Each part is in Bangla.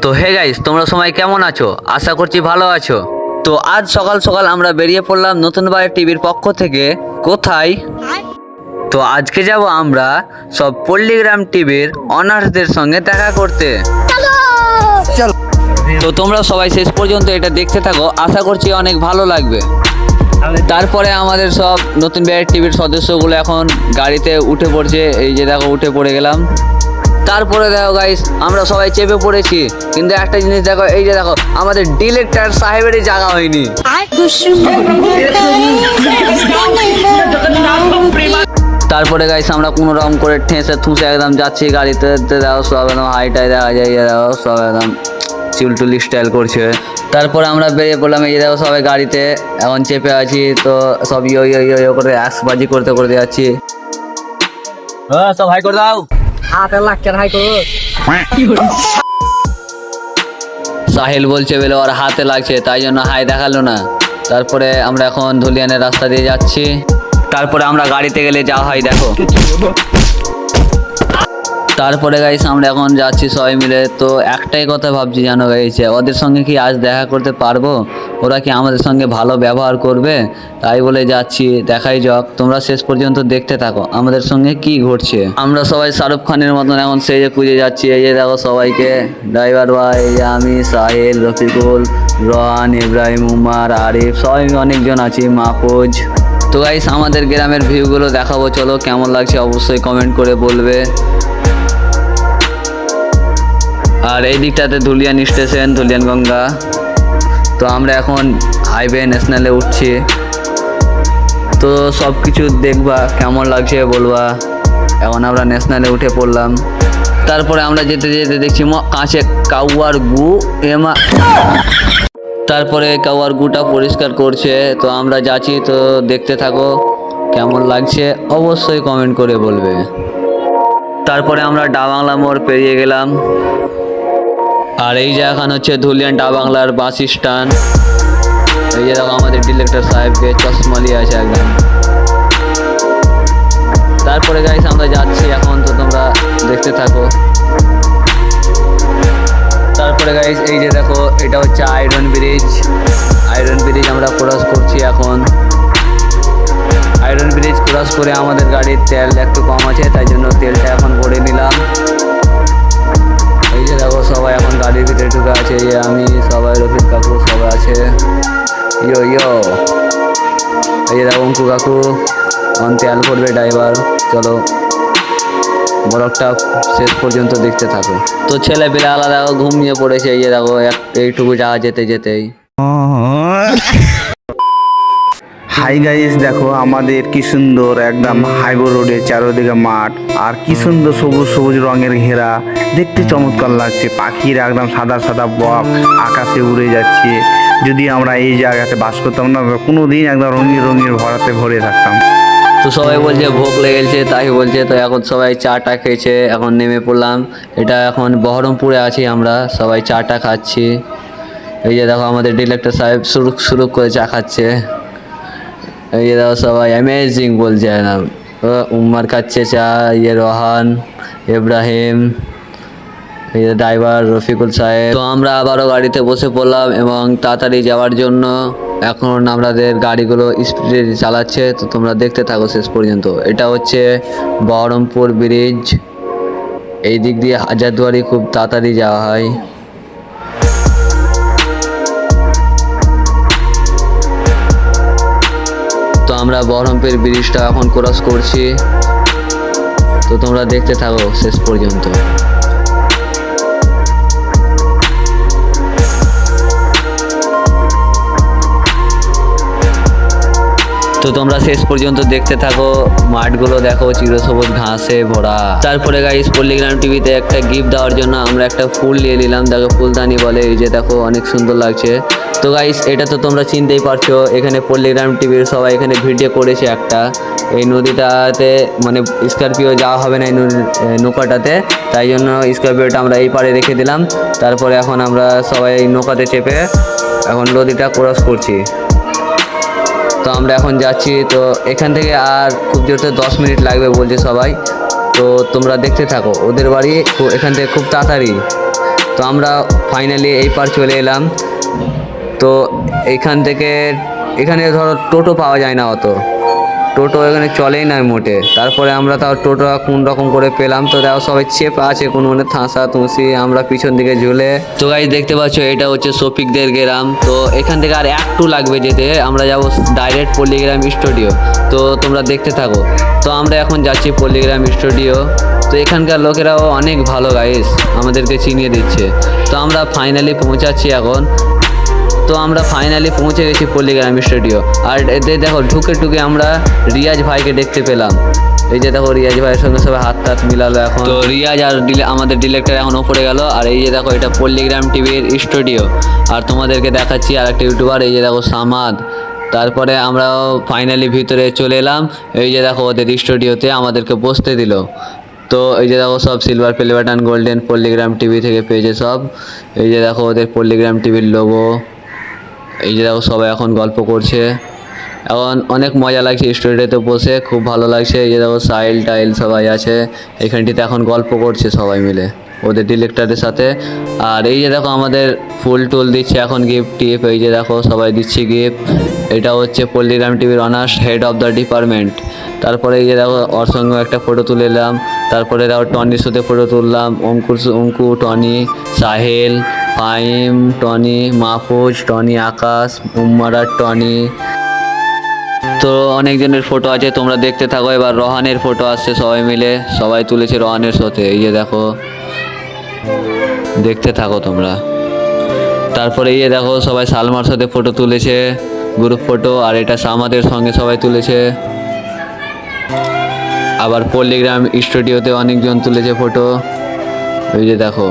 তো হে গাইস, তোমরা সবাই কেমন আছো? আশা করছি ভালো আছো। তো আজ সকাল সকাল আমরা বেরিয়ে পড়লাম নতুন বাড়ি টিভির পক্ষ থেকে। কোথায়? তো আজকে যাব আমরা সব পল্লীগ্রাম টিভির অনার্সদের সঙ্গে দেখা করতে। তো তোমরা সবাই শেষ পর্যন্ত এটা দেখতে থাকো, আশা করছি অনেক ভালো লাগবে। তারপরে আমাদের সব নতুন বাড়ির টিভির সদস্যগুলো এখন গাড়িতে উঠে পড়ছে। এই যে দেখো, উঠে পড়ে গেলাম। তারপরে দেখো গাইস, আমরা সবাই চেপে পড়েছি, কিন্তু একটা জিনিস দেখো, এই যে দেখো আমাদের ডিরেক্টর সাহেবেরই জায়গা হয়নি। তারপরে গাইস আমরা কোনো রকম করে ঠেসে থুসে একদম যাচ্ছি গাড়িতে। দেখো সব একদম হাইটাই দেখা যায়, দেখো সব একদম চুলটুলি স্টাইল করছে। তারপরে আমরা বেরিয়ে পড়লাম। এই যে দেখো সবাই গাড়িতে এখন চেপে আছি, তো সব ইয়ো ইয়ো ইয়ো ইয়ো করে আশবাজি করতে করতে যাচ্ছি। সব হাই করে দাও। হাতে লাগছে হাই করো। সাহিল বলছে বলে ওর হাতে লাগছে, তাই জন্য হাই দেখালো না। তারপরে আমরা এখন ধুলিয়ানের রাস্তা দিয়ে যাচ্ছি। তারপরে আমরা গাড়িতে গেলে যা হয় দেখো। তারপরে গাইস আমরা এখন যাচ্ছি সবাই মিলে। তো একটাই কথা ভাবছি, জানো গাইছে, ওদের সঙ্গে কি আজ দেখা করতে পারবো? ওরা কি আমাদের সঙ্গে ভালো ব্যবহার করবে? তাই বলে যাচ্ছি, দেখাই যাক। তোমরা শেষ পর্যন্ত দেখতে থাকো আমাদের সঙ্গে কি ঘটছে। আমরা সবাই শাহরুখ খানের মতন এখন সেজে খুঁজে যাচ্ছি। এই যে দেখো সবাইকে, ড্রাইভার ভাই, এই যে আমি, সাহিল, রফিকুল, রোহান, ইব্রাহিম, উমার, আরিফ, সবাই অনেকজন আছি, মাহফুজ। তো গাইস আমাদের গ্রামের ভিউগুলো দেখাবো, চলো কেমন লাগছে অবশ্যই কমেন্ট করে বলবে। আর এই দিকটাতে ধুলিয়ান স্টেশন, ধুলিয়ান গঙ্গা। তো আমরা এখন হাইওয়ে ন্যাশনালে উঠছি। তো সব কিছু দেখবা, কেমন লাগছে বলবা। এখন আমরা ন্যাশনালে উঠে পড়লাম। তারপরে আমরা যেতে যেতে দেখছি কাছে কাউয়ার গু এমা। তারপরে কাউয়ার গুটা পরিষ্কার করছে। তো আমরা যাচ্ছি, তো দেখতে থাকো কেমন লাগছে অবশ্যই কমেন্ট করে বলবে। তারপরে আমরা ডাবাংলা মোড় পেরিয়ে গেলাম। আর এই যে এখন হচ্ছে ধুলিয়ান ডাবাংলার বাস স্ট্যান্ড। এই যে দেখো আমাদের ডিরেক্টর সাহেবকে চশমা নিয়ে আছে একদম। তারপরে গাইস আমরা যাচ্ছি এখন, তো তোমরা দেখতে থাকো। তারপরে গাইস এই যে দেখো, এটা হচ্ছে আয়রন ব্রিজ। আয়রন ব্রিজ আমরা ক্রস করছি এখন। আয়রন ব্রিজ ক্রস করে আমাদের গাড়ির তেল একটু কম আছে, তাই জন্য তেলটা এখন ভরে নিলাম। এই যে দেখো সবাই এখন গাড়ির ভিতরে ঢুকে আছে। এই যে আমি, সবাই, রফিক কাকু সবাই আছে। ইয়ো ইয়ো। এই যে দেখো অঙ্কু কাকু এখন তেল ভরবে ড্রাইভার। চলো ব্লগটা শেষ পর্যন্ত দেখতে থাকো। তো ছেলে পেলে আলাদা ঘুমিয়ে পড়েছে। এই যে দেখো এইটুকু জায়গা যেতে যেতেই। হাই গাইস, দেখো আমাদের কি সুন্দর একদম হাইওয়ে রোডের চারদিকে মাঠ, আর কি সুন্দর সবুজ সবুজ রঙের ঘেরা, দেখতে চমৎকার লাগছে। পাখির একদম সাদা সাদা বক আকাশে উড়ে যাচ্ছে। যদি আমরা এই জায়গাতে বাস করতাম না, কোনো দিন একদম রঙিন রঙিন ভরাতে ভরে থাকতাম। তো সবাই বলছে ভোগ লেগেছে, তাই বলছে। তো এখন সবাই চাটা খেয়েছে, এখন নেমে পড়লাম। এটা এখন বহরমপুরে আছি আমরা, সবাই চাটা খাচ্ছি। এই যে দেখো আমাদের ডিরেক্টর সাহেব শুরু করে চা খাচ্ছে। এই যে দেখো সবাই অ্যামেজিং বলছে না। উম্মার খাচ্ছে চা, ইয়ে রোহান, ইব্রাহিম, এই যে ড্রাইভার রফিকুল সাহেব। তো আমরা আবারও গাড়িতে বসে পড়লাম এবং তাড়াতাড়ি যাওয়ার জন্য এখন আমাদের গাড়িগুলো স্পিডে চালাচ্ছে। তো তোমরা দেখতে থাকো শেষ পর্যন্ত। এটা হচ্ছে বহরমপুর ব্রিজ। এই দিক দিয়ে হাজারদুয়ারি খুব তাড়াতাড়ি যাওয়া হয়। তো আমরা বহরমপুর ব্রিজটা এখন ক্রস করছি। তো তোমরা দেখতে থাকো শেষ পর্যন্ত। তো তোমরা শেষ পর্যন্ত দেখতে থাকো। মাঠগুলো দেখো চিরসবুজ ঘাসে ভরা। তারপরে গাইস পল্লীগ্রাম টিভিতে একটা গিফট দেওয়ার জন্য আমরা একটা ফুল নিয়ে নিলাম, দেখো ফুলদানি বলে। এই যে দেখো অনেক সুন্দর লাগছে। তো গাইস এটা তো তোমরা চিনতেই পারছো, এখানে পল্লীগ্রাম টিভির সবাই এখানে ভিডিও করেছে একটা। এই নদীটাতে মানে স্করপিও যাওয়া হবে না এই নৌকাটাতে, তাই জন্য স্করপিওটা আমরা এই পারে রেখে দিলাম। তারপরে এখন আমরা সবাই নৌকাতে চেপে এখন নদীটা ক্রস করছি। তো আমরা এখন যাচ্ছি। তো এখান থেকে আর খুব জোরে 10 মিনিট লাগবে বলছে সবাই। তো তোমরা দেখতে থাকো। ওদের বাড়ি এখান থেকে খুব তাড়াতাড়ি। তো আমরা ফাইনালি এই পার চলে এলাম। তো এখানে ধরো টোটো পাওয়া যায় না, অত টোটো এখানে চলেই না মোটে। তারপরে আমরা তাও টোটো কোন রকম করে পেলাম। তো দেখো সবাই চেপ আছে কোনো মানে থাঁসা তুঁসি, আমরা পিছন দিকে ঝুলে। তো গাইস দেখতে পাচ্ছ এটা হচ্ছে শফিকদের গ্রাম। তো এখান থেকে আর একটু লাগবে যেতে, আমরা যাব ডাইরেক্ট পল্লীগ্রাম স্টুডিও। তো তোমরা দেখতে থাকো। তো আমরা এখন যাচ্ছি পল্লীগ্রাম স্টুডিও। তো এখানকার লোকেরাও অনেক ভালো গাইস, আমাদেরকে চিনিয়ে দিচ্ছে। তো আমরা ফাইনালি পৌঁছাচ্ছি এখন। তো আমরা ফাইনালি পৌঁছে গেছি পল্লীগ্রাম স্টুডিও। আর এতে দেখো ঢুকে আমরা রিয়াজ ভাইকে দেখতে পেলাম। এই যে দেখো রিয়াজ ভাইয়ের সঙ্গে সবাই হাত মিলালো এখন। তো রিয়াজ আর আমাদের ডিরেক্টর এখন ওপরে গেল। আর এই যে দেখো এটা পল্লীগ্রাম টিভির স্টুডিও। আর তোমাদেরকে দেখাচ্ছি আর একটা ইউটিউবার, এই যে দেখো সামাদ। তারপরে আমরাও ফাইনালি ভিতরে চলে এলাম। এই যে দেখো ওদের স্টুডিওতে আমাদেরকে বসতে দিল। তো এই যে দেখো সব silver play button golden পল্লীগ্রাম TV থেকে পেয়েছে সব। এই যে দেখো ওদের পল্লীগ্রাম টিভির লোগো। এই যে দেখো সবাই এখন গল্প করছে, এখন অনেক মজা লাগছে স্টুডিওতে বসে, খুব ভালো লাগছে। এই যে দেখো সাইল টাইল সবাই আছে এখানটিতে, এখন গল্প করছে সবাই মিলে ওদের ডিরেক্টরের সাথে। আর এই যে দেখো আমাদের ফুল টুল দিচ্ছে এখন, গিফট টিপ। এই যে দেখো সবাই দিচ্ছে গিফট। এটা হচ্ছে পল্লীগ্রাম টিভির honours head of the department. তারপরে এই যে দেখো ওর সঙ্গে একটা ফটো তুলে নিলাম। তারপরে দেখো টনির সাথে ফটো তুললাম, অঙ্কু টনি সাহেল ফাইম টনি মাহফুজ টনি আকাশ উম্মারার টনি। তো অনেকজনের ফটো আছে, তোমরা দেখতে থাকো। এবার রহানের ফটো আসছে, সবাই মিলে সবাই তুলেছে রহানের সাথে। এই যে দেখো দেখতে থাকো তোমরা। তারপরে এই যে দেখো সবাই সালমার সাথে ফটো তুলেছে, গ্রুপ ফটো। আর এটা সামাদের সঙ্গে সবাই তুলেছে। আবার পল্লীগ্রাম স্টুডিওতে অনেকজন তুলেছে ফটো, এই যে দেখো।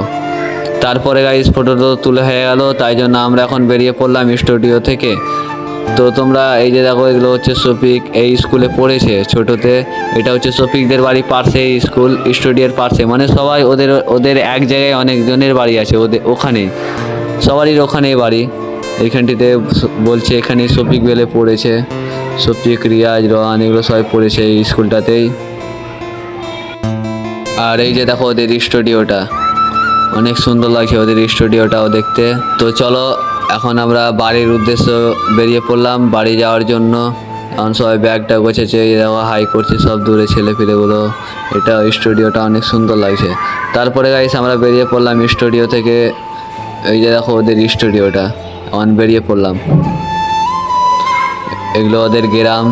তারপরে গাইস ফটো তো তুলে হয়ে গেল, তাই জন্য আমরা এখন বেরিয়ে পড়লাম স্টুডিও থেকে। তো তোমরা এই যে দেখো এগুলো হচ্ছে শফিক, এই স্কুলে পড়েছে ছোটোতে। এটা হচ্ছে শফিকদের বাড়ির পাশে স্কুল, স্টুডিওর পাশে, মানে সবাই ওদের এক জায়গায় অনেকজনের বাড়ি আছে ওখানেই, সবারই ওখানেই বাড়ি। এইখানটিতে বলছে এখানেই শফিক বেলে পড়েছে, শফিক রিয়াজ রহান এগুলো সবাই পড়েছে এই স্কুলটাতেই। আর এই যে দেখো ওদের স্টুডিওটা, অনেক সুন্দর লাগছে ওদের স্টুডিওটাও দেখতে। তো চলো এখন আমরা বাড়ির উদ্দেশ্যে বেরিয়ে পড়লাম বাড়ি যাওয়ার জন্য। এখন সবাই ব্যাগটা গোছেছে, এই দেখো হাই করছে সব দূরে ছেলেপিলেগুলো। এটা স্টুডিওটা অনেক সুন্দর লাগছে। তারপরে গাইস আমরা বেরিয়ে পড়লাম স্টুডিও থেকে। এই যে দেখো ওদের স্টুডিওটা, এখন বেরিয়ে পড়লাম। এগুলো ওদের গ্রাম,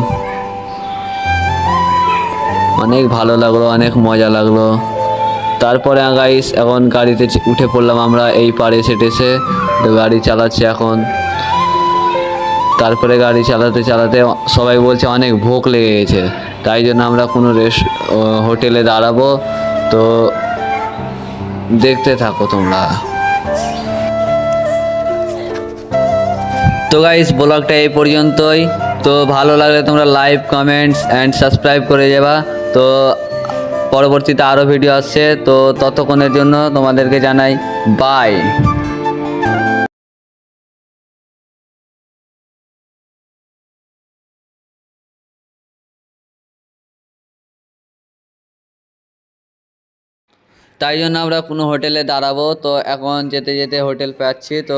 অনেক ভালো লাগলো, অনেক মজা লাগলো। তারপরে গাইস এখন গাড়িতে উঠে পড়লাম আমরা, এই পারে সেটেছে গাড়ি চালাচ্ছে এখন। তারপরে গাড়ি চালাতে চালাতে সবাই বলছে অনেক ভোক লেগে গেছে, তাই জন্য আমরা কোনো হোটেলে দাঁড়াবো। তো দেখতে থাকো তোমরা। তো গাইস ব্লগটা এই পর্যন্তই। তো ভালো লাগলে তোমরা লাইক কমেন্টস অ্যান্ড সাবস্ক্রাইব করে যাবা। তো পরবর্তীতে আরও ভিডিও আসছে, তো ততক্ষণের জন্য তোমাদেরকে জানাই বাই। তাই জন্য আমরা কোনো হোটেলে দাঁড়াবো। তো এখন যেতে যেতে হোটেল পাচ্ছি, তো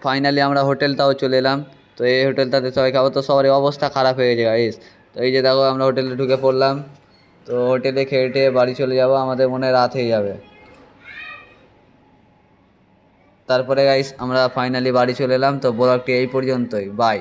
ফাইনালি আমরা হোটেলটাও চলে এলাম। তো এই হোটেলটাতে সবাই খাবো, তো সবারই অবস্থা খারাপ হয়ে গেছে গাইস। তো এই যে দেখো আমরা হোটেলে ঢুকে পড়লাম। তো হোটেলে খেয়ে টেয়ে বাড়ি চলে যাব, আমাদের মনে রাত হয়ে যাবে। তারপরে গাইস আমরা ফাইনালি বাড়ি চলে এলাম। তো ব্লগটি এই পর্যন্তই, বাই।